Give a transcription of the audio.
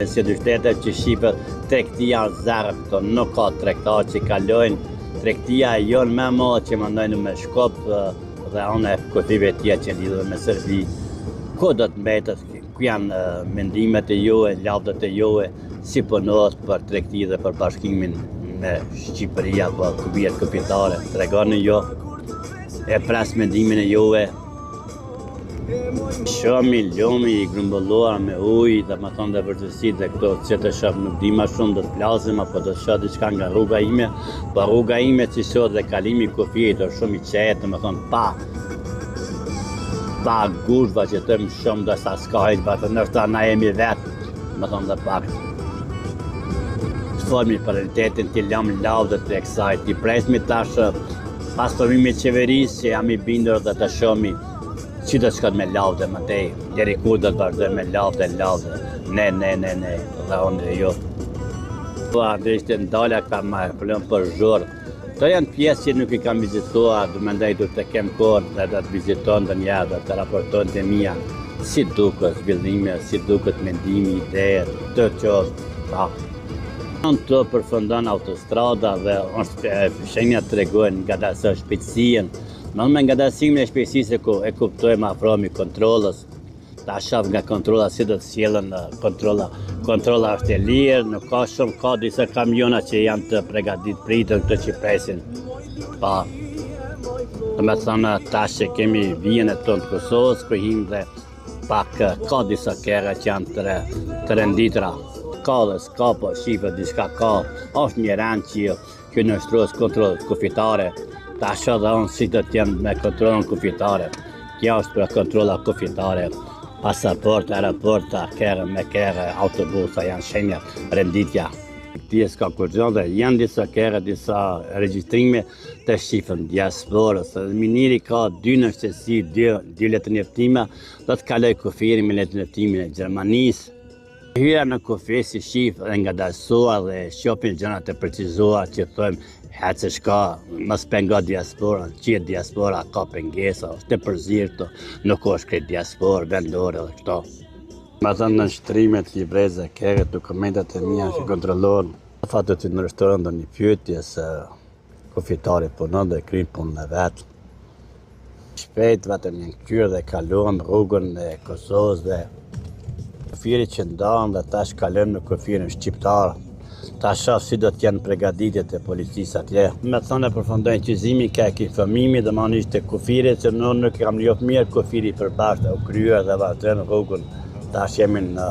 Si dy shtetet që shqipen tregtia zero, këto nuk ka tregtar që kalojnë. Tregtia e jonë më e madhe që mandojnë me Shkop dhe anë e kufive tjera që lidhen me Serbi. Ku do të mbetet, ku janë mendimet e juve, lavdët e juve, si punohet për tregti dhe për bashkimin me Shqipëria, për kufijat kufitare. Tregoni ju, e pres mendimin e juve. Shomi, lumi, i grumbulluar me ujë dhe më thonë dhe vërtësi dhe këto që të shoh nuk di ma shumë do të plasim apo do të shoh diçka nga rruga ime, po rruga ime që shoh dhe kalimi i kufijit është shumë i qetë, më thonë pa gushva që të më shumë dhe sa s'ka hiç batë, nështë na jemi vetë, më thonë dhe pak. Të formi prioritetin të lam lavdët e kësaj, të presmi tash pas formimit qeverisë që jam i bindur dhe të shohmi që do të shkot me lavde më tej, deri kur do të vazhdoj me lavde. Ne, dhe unë jo. Po atë ishte ndala ka më problem për zhurë. To janë pjesë që nuk i kam vizituar, do mendoj do të kem kohë dhe do të viziton ndonjëherë, do të raportojnë të mia si duket zhvillimi, si duket mendimi, ideja, të qoftë. Në të përfundon autostrada dhe shenja tregojnë nga dasë shpejtësinë. Me ngadalësimin e shpejtësisë e kuptojmë afromi kontrollës. Ta shoh nga kontrolla si do të sjellën kontrolla. Kontrolla është e lirë, nuk ka shumë, ka disa kamiona që janë të përgatitur këtë që presin. Po. Me thënë tash që kemi vijën e tonë të Kosovës, krihim dhe pak ka disa kera që janë të renditra. Ka dhe s'ka, po shifët diçka ka. Është një rend që në shtrojës kontrollet kufitare. Ta shoh dhe unë si do t'jem me kontrolën kufitare. Kjo është për kontrolla kufitare. Pasaport, aeroporta, me kere, autobusa janë shenja renditja. Pjesë ka kurgjon dhe janë disa kere, disa regjistrime të shifën diasporës. Miniri ka dy nështësi, dy letë njeftime, do të kaloj kufirin me letë njeftimin e Gjermanisë. Hyra në kufi si shifë dhe nga dalsuar dhe shopin gjënat e precizuar që thojmë hecë shka, mos pengo diaspora, që diaspora ka pengesa, është të përzirë këto, nuk është këtë diaspora, vendore dhe këto. Ma thënë në shtrimet, libreze, kere, dokumentat e mija që kontrolorën, fatë të në restorant dhe një pyetje se kufitari punon dhe krynë punë në vetë. Shpejt vetëm një kyrë dhe kalon rrugën e Kosovës dhe kufirit që ndanë dhe tash kalon në kufirin shqiptarë. Ta shoh si do t'janë përgatitjet e policisë atje. Me thonë e përfundojnë qyzimi ka fëmimi dhe manisht të kufirit, që nuk kam njohur mirë kufiri përbashkët u kryer dhe vazhdojnë rrugën. Tash jemi në